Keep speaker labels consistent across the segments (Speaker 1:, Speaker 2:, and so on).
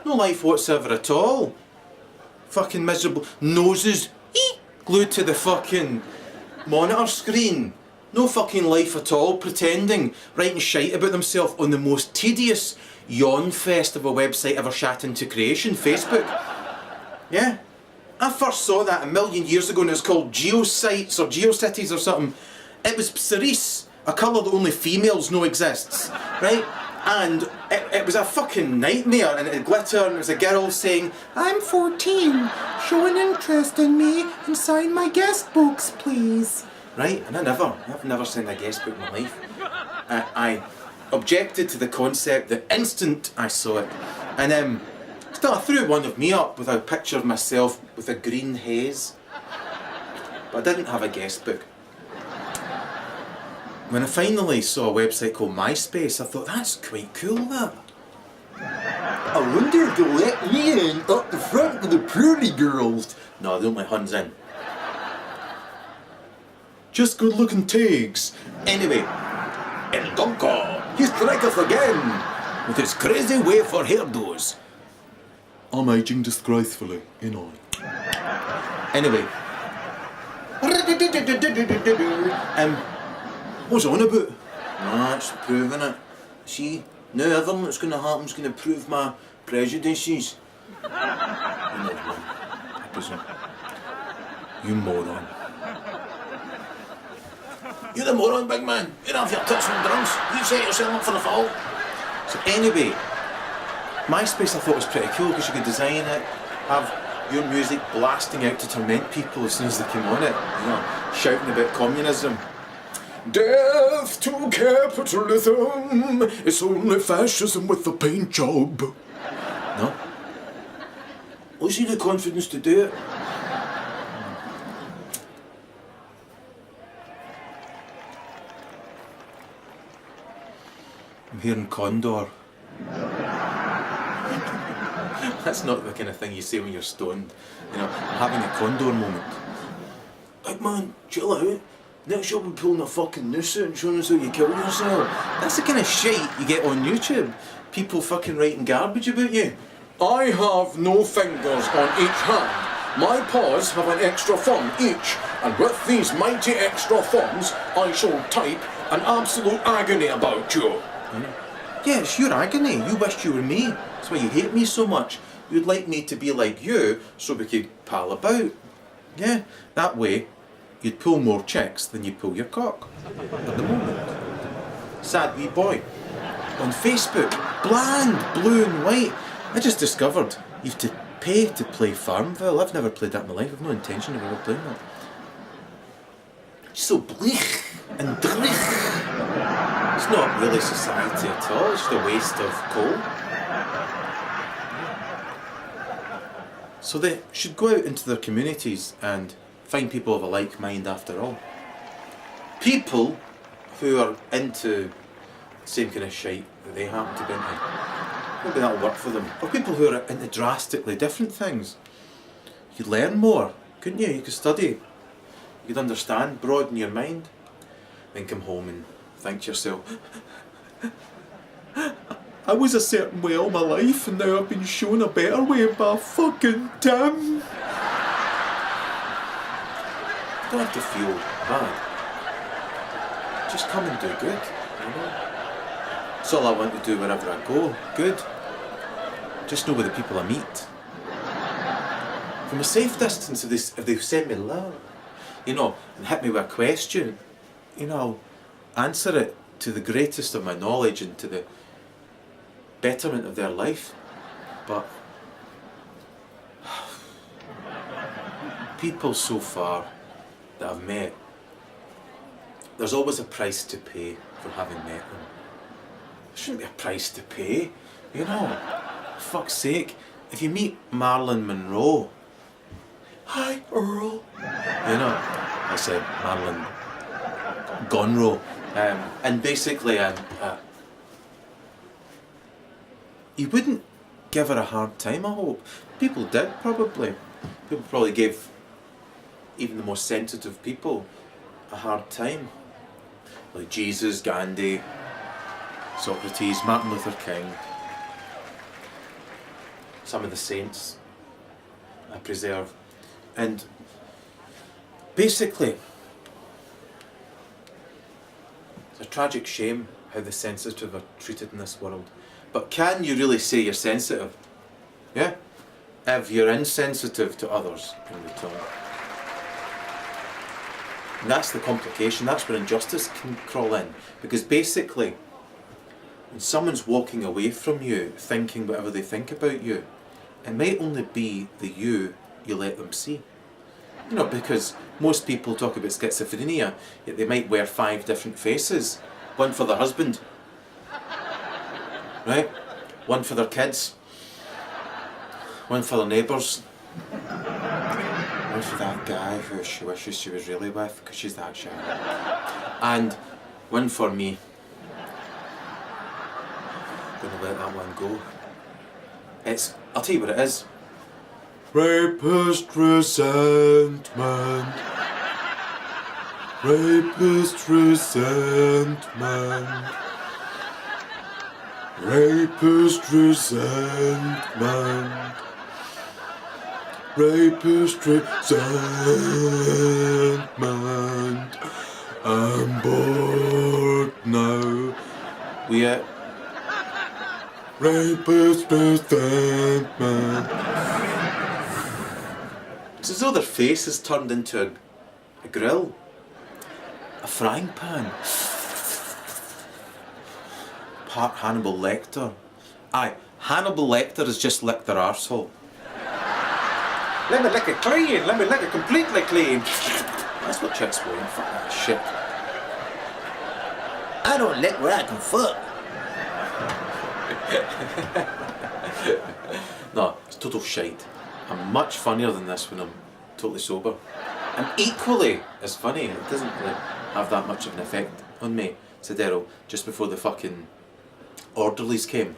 Speaker 1: No life whatsoever at all. Fucking miserable noses glued to the fucking monitor screen. No fucking life at all, pretending, writing shite about themselves on the most tedious yawn fest of a website ever shat into creation, Facebook. Yeah. I first saw that a million years ago and it's called Geosites or Geocities or something. It was cerise, a colour that only females know exists, right? And it was a fucking nightmare, and it had glitter, and it was a girl saying, "I'm 14, show an interest in me and sign my guest books, please." Right? And I've never signed a guest book in my life. I objected to the concept the instant I saw it. And still I threw one of me up with a picture of myself with a green haze. But I didn't have a guest book. When I finally saw a website called MySpace, I thought, that's quite cool, that. I wonder if they'll let me in up the front with the pretty girls. No, they don't let Huns in. Just good looking tags. Anyway, El Donko, he's tried us again with his crazy way for hairdos. I'm aging disgracefully, you know. Anyway. What's on about? Nah, it's proving it. See, now everything that's going to happen is going to prove my prejudices. You know, I presume. You moron. You're the moron, big man. You don't have your tits and drums. You set yourself up for the fall. So anyway, MySpace I thought was pretty cool because you could design it, have your music blasting out to torment people as soon as they came on it. You know, shouting about communism. Death to capitalism. It's only fascism with the paint job. No. What's he the confidence to do it? I'm hearing condor. That's not the kind of thing you say when you're stoned. You know, I'm having a condor moment. Like, man, chill out. Next you'll be pulling a fucking noose out and showing us how you kill yourself. That's the kind of shit you get on YouTube. People fucking writing garbage about you. I have no fingers on each hand. My paws have an extra thumb each. And with these mighty extra thumbs, I shall type an absolute agony about you. Yeah, it's your agony. You wished you were me. That's why you hate me so much. You'd like me to be like you so we could pal about. Yeah, that way you'd pull more chicks than you pull your cock at the moment. Sad wee boy. On Facebook, bland, blue and white. I just discovered you have to pay to play Farmville. I've never played that in my life. I've no intention of ever playing that. It's so bleak and dreich. It's not really society at all. It's just a waste of coal. So they should go out into their communities and find people of a like mind after all. People who are into the same kind of shite that they happen to be into. Maybe that'll work for them. Or people who are into drastically different things. You'd learn more, couldn't you? You could study. You could understand, broaden your mind. Then come home and think to yourself, I was a certain way all my life and now I've been shown a better way by fucking Tim. You don't have to feel bad. Just come and do good, you know. That's all I want to do wherever I go. Good. Just know where the people I meet. From a safe distance, if they send me love, you know, and hit me with a question, you know, I'll answer it to the greatest of my knowledge and to the betterment of their life. But people so far that I've met, there's always a price to pay for having met them. There shouldn't be a price to pay, you know. For fuck's sake, if you meet Marilyn Monroe, hi Erol, you know, I said Marilyn Gonro, and basically you wouldn't give her a hard time, I hope. People did, probably. People probably gave even the most sensitive people a hard time. Like Jesus, Gandhi, Socrates, Martin Luther King. some of the saints I preserve. And basically, it's a tragic shame how the sensitive are treated in this world. But can you really say you're sensitive? Yeah? If you're insensitive to others in return. And that's the complication, that's where injustice can crawl in. Because basically, when someone's walking away from you, thinking whatever they think about you, it might only be the you let them see. You know, because most people talk about schizophrenia, yet they might wear 5 different faces. One for their husband, right? One for their kids, one for their neighbours, one for that guy who she wishes she was really with because she's that shy, and one for me. I'm gonna let that one go. I'll tell you what it is. Rapist resentment. Rapist resentment. Rapist resentment. Rapist resentment. I'm bored now. Rapist resentment. It's as though their face is turned into a grill. A frying pan. Part Hannibal Lecter. Aye, Hannibal Lecter has just licked their arsehole. Let me lick it clean, let me lick it completely clean. That's what chicks want, fuck that shit. I don't lick where I can fuck. No, it's total shite. I'm much funnier than this when I'm totally sober. And equally as funny, it doesn't really have that much of an effect on me, said Erol, just before the fucking orderlies came.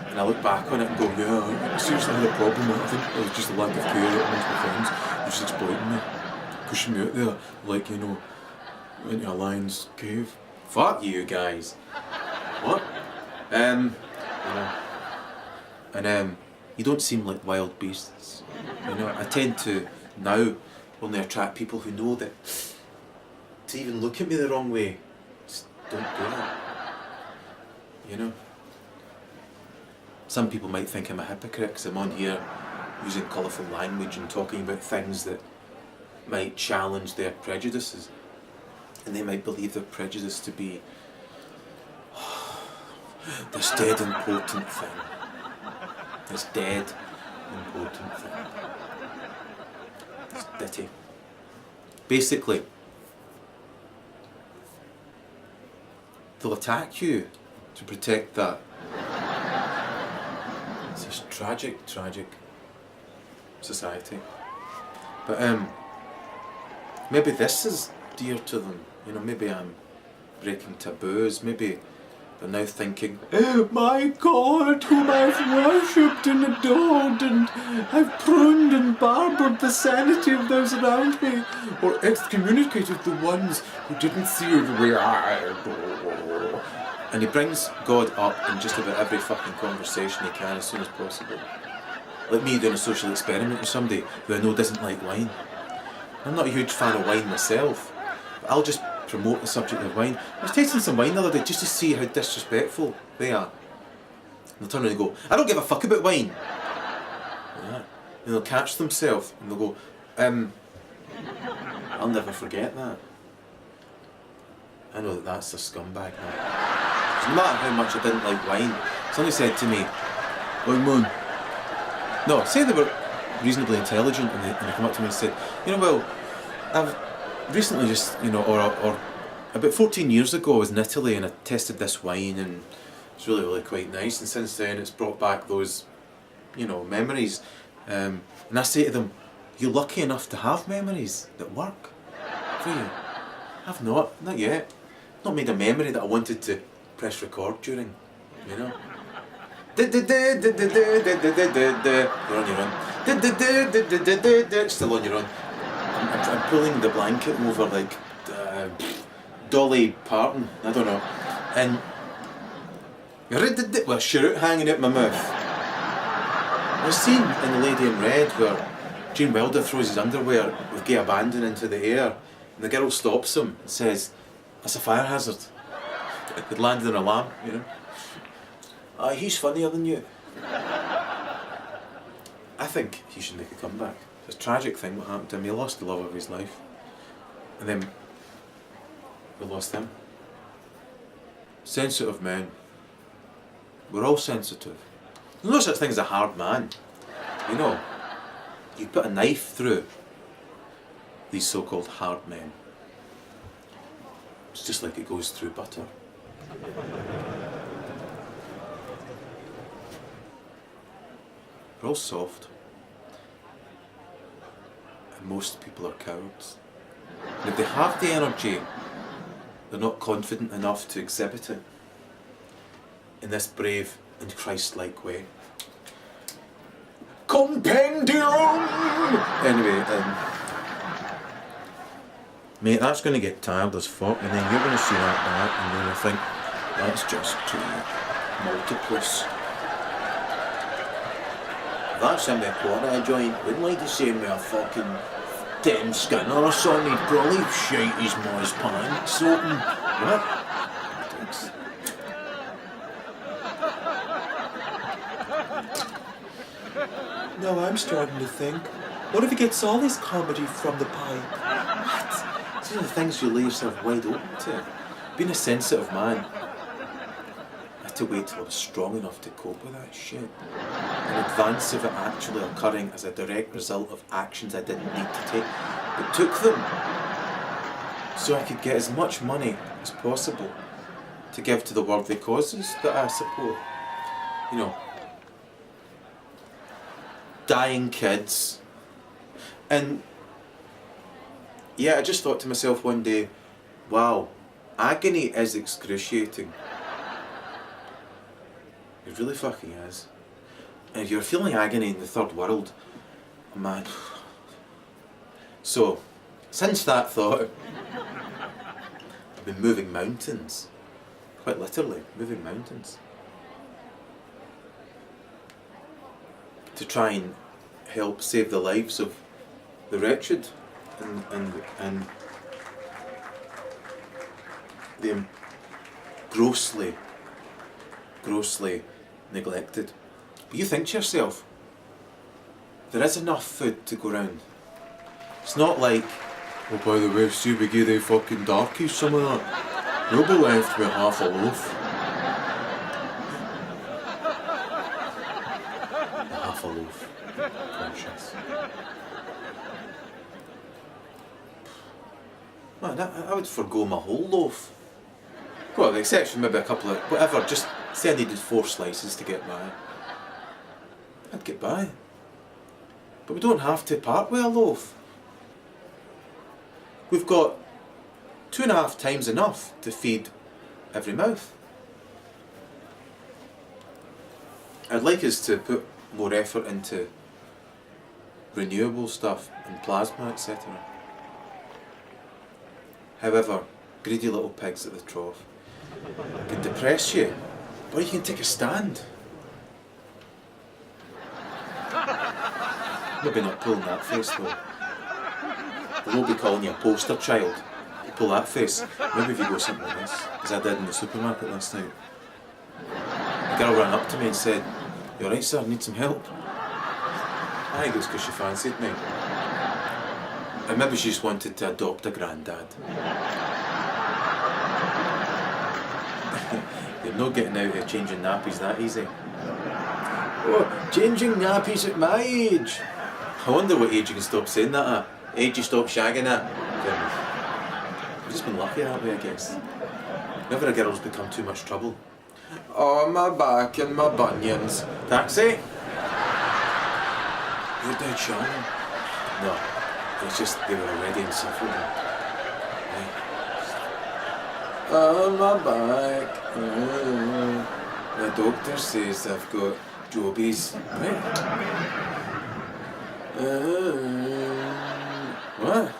Speaker 1: And I look back on it and go, yeah, I seriously had a problem. I think it was just a lack of care amongst my friends. They're just exploiting me, pushing me out there, like, you know, into a lion's cave. Fuck you guys. What? You know, you don't seem like wild beasts. You know, I tend to now only attract people who know that to even look at me the wrong way, just don't do that. You know? Some people might think I'm a hypocrite because I'm on here using colourful language and talking about things that might challenge their prejudices. And they might believe their prejudice to be this dead important thing. This dead important thing. It's ditty. Basically, they'll attack you to protect that. It's this tragic, tragic society. But maybe this is dear to them. You know, maybe I'm breaking taboos. Maybe they're now thinking, oh my God, whom I've worshipped and adored, and I've pruned and barbered the sanity of those around me, or excommunicated the ones who didn't see the way I do. And he brings God up in just about every fucking conversation he can as soon as possible. Like me doing a social experiment with somebody who I know doesn't like wine. I'm not a huge fan of wine myself, but I'll just promote the subject of wine. I was tasting some wine the other day just to see how disrespectful they are. And they'll turn around and go, I don't give a fuck about wine. Yeah. And they'll catch themselves and they'll go, I'll never forget that. I know that that's a scumbag now. So no matter how much I didn't like wine, somebody said to me, oh man, no, say they were reasonably intelligent and they come up to me and said, you know, well, I've recently just, you know, or about 14 years ago I was in Italy and I tested this wine and it's really, really quite nice, and since then it's brought back those, you know, memories. And I say to them, you're lucky enough to have memories that work for you. I've not yet. Not made a memory that I wanted to press record during, you know. You're on your own. Still on your own. I'm pulling the blanket over like Dolly Parton, I don't know. And with a shirt hanging out my mouth. There's a scene in The Lady in Red where Gene Wilder throws his underwear with gay abandon into the air, and the girl stops him and says, "That's a fire hazard." It landed on a lamp, you know. He's funnier than you. I think he should make a comeback. It's a tragic thing what happened to him. He lost the love of his life. And then we lost him. Sensitive men. We're all sensitive. There's no such thing as a hard man. You know, you put a knife through these so-called hard men. It's just like it goes through butter. We're all soft. And most people are cowards. And if they have the energy, they're not confident enough to exhibit it in this brave and Christ-like way. Compendium! Anyway, mate, that's going to get tired as fuck, and then you're going to see that back, and you're going to think, that's just too multiplus. That's in my quarter joint. Wouldn't like to see me a fucking Tim Skinner or something. He'd probably shite his ma's pants open. What? Thanks. Now I'm starting to think, what if he gets all his comedy from the pipe? What? These are the things you leave yourself wide open to. Being a sensitive man, I had to wait till I was strong enough to cope with that shit. In advance of it actually occurring as a direct result of actions I didn't need to take, but took them so I could get as much money as possible to give to the worthy causes that I support. You know, dying kids. And yeah, I just thought to myself one day, wow, agony is excruciating. It really fucking is. And if you're feeling agony in the third world, man. So, since that thought, I've been moving mountains. Quite literally, moving mountains. To try and help save the lives of the wretched and the grossly neglected. But you think to yourself, there is enough food to go round. It's not like, oh by the way, see we give the fucking darkies some of that. You'll be left with half a loaf. Half a loaf. Conscious. Man, I would forgo my whole loaf. Well, the exception maybe a couple of, whatever, just say I needed 4 slices to get by. I'd get by. But we don't have to part with a loaf. We've got 2.5 times enough to feed every mouth. I'd like us to put more effort into renewable stuff and plasma, etc. However, greedy little pigs at the trough can depress you, or you can take a stand. Maybe not pulling that face though. They won't be calling you a poster child. You pull that face. Maybe if you go something like this, as I did in the supermarket last night. A girl ran up to me and said, "You alright sir, need some help?" I think it was because she fancied me. And maybe she just wanted to adopt a granddad. You're not getting out of changing nappies that easy. Oh, changing nappies at my age. I wonder what age you can stop saying that at. Age you stop shagging at. I've just been lucky that way, I guess. Never a girl's become too much trouble. Oh, my back and my bunions. Taxi? You're dead shy. No, it's just they were already insufferable. Right. Oh, my back. The doctor says I've got Jobies. Right. What?